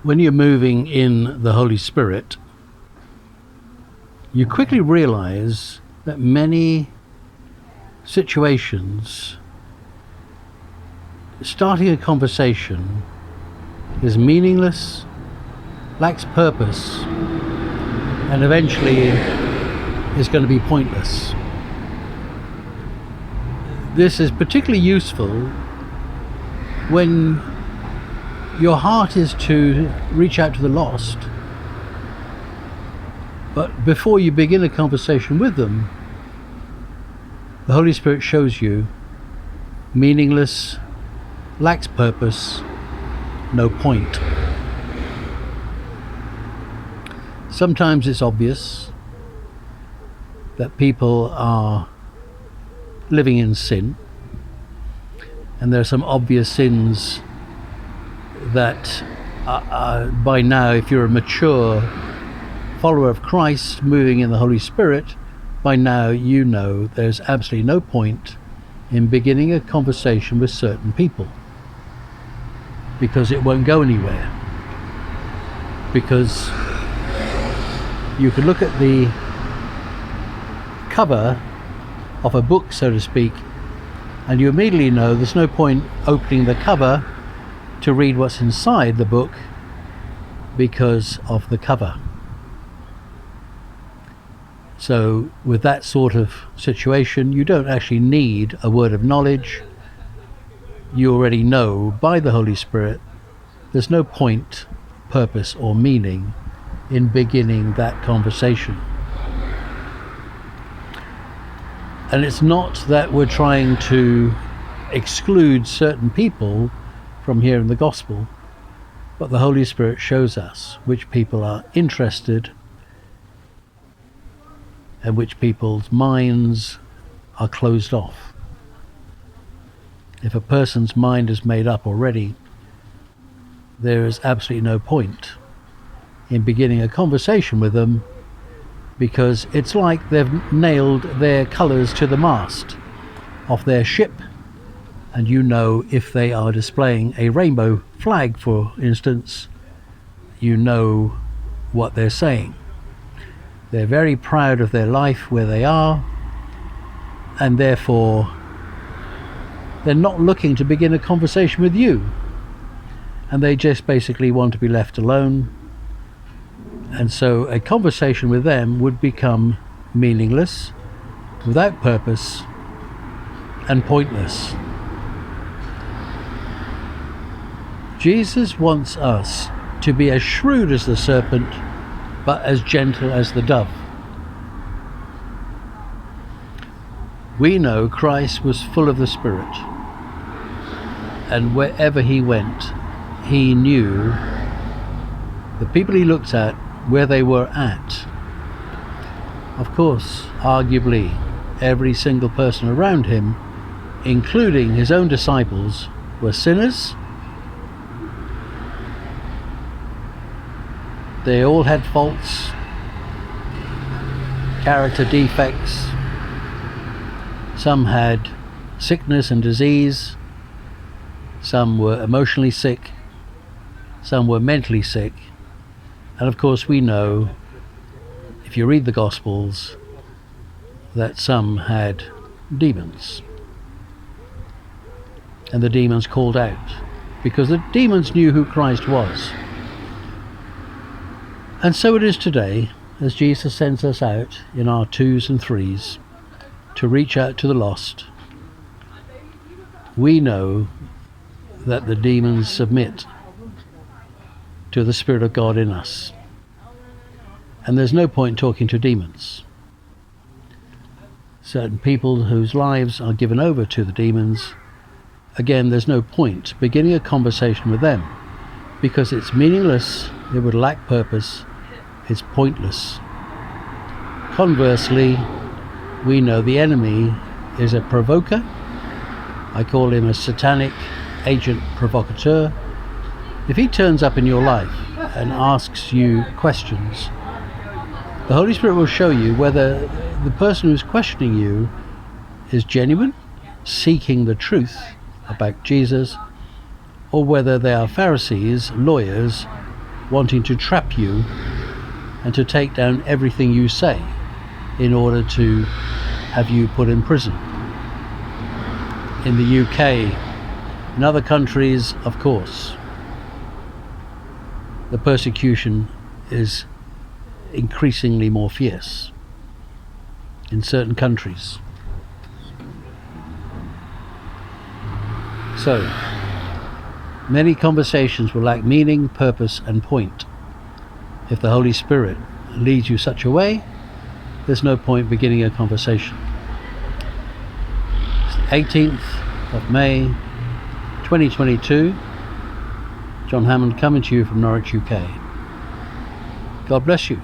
When you're moving in the Holy Spirit, you quickly realize that many situations, starting a conversation is meaningless, lacks purpose, and eventually is going to be pointless. This is particularly useful when your heart is to reach out to the lost, but before you begin a conversation with them, the Holy Spirit shows you meaningless, lacks purpose, no point. Sometimes it's obvious that people are living in sin, and there are some obvious sins that by now, if you're a mature follower of Christ moving in the Holy Spirit, by now you know there's absolutely no point in beginning a conversation with certain people, because it won't go anywhere. Because you could look at the cover of a book, so to speak, and you immediately know there's no point opening the cover to read what's inside the book because of the cover. So with that sort of situation, you don't actually need a word of knowledge. You already know by the Holy Spirit there's no point, purpose or meaning in beginning that conversation. And it's not that we're trying to exclude certain people from hearing the gospel, but the Holy Spirit shows us which people are interested and which people's minds are closed off. If a person's mind is made up already, there is absolutely no point in beginning a conversation with them, because it's like they've nailed their colours to the mast of their ship, and you know if they are displaying a rainbow flag, for instance, you know what they're saying. They're very proud of their life where they are, and therefore they're not looking to begin a conversation with you, and they just basically want to be left alone. And so a conversation with them would become meaningless, without purpose, and pointless. Jesus wants us to be as shrewd as the serpent, but as gentle as the dove. We know Christ was full of the Spirit, and wherever he went, he knew the people he looked at, where they were at. Of course, arguably, every single person around him, including his own disciples, were sinners. They all had faults, character defects. Some had sickness and disease. Some were emotionally sick. Some were mentally sick. And of course we know, if you read the Gospels, that some had demons. And the demons called out, because the demons knew who Christ was. And so it is today, as Jesus sends us out in our 2s and 3s to reach out to the lost. We know that the demons submit to the Spirit of God in us. And there's no point talking to demons. Certain people whose lives are given over to the demons, again, there's no point beginning a conversation with them, because it's meaningless, it would lack purpose, it's pointless. Conversely, we know the enemy is a provoker. I call him a satanic agent provocateur. If he turns up in your life and asks you questions, the Holy Spirit will show you whether the person who's questioning you is genuine, seeking the truth about Jesus, or whether they are Pharisees, lawyers, wanting to trap you and to take down everything you say in order to have you put in prison. In the UK, in other countries, of course, the persecution is increasingly more fierce in certain countries. So, many conversations will lack meaning, purpose, and point. If the Holy Spirit leads you such a way, there's no point beginning a conversation. It's the 18th of May, 2022. John Hammond coming to you from Norwich, UK. God bless you.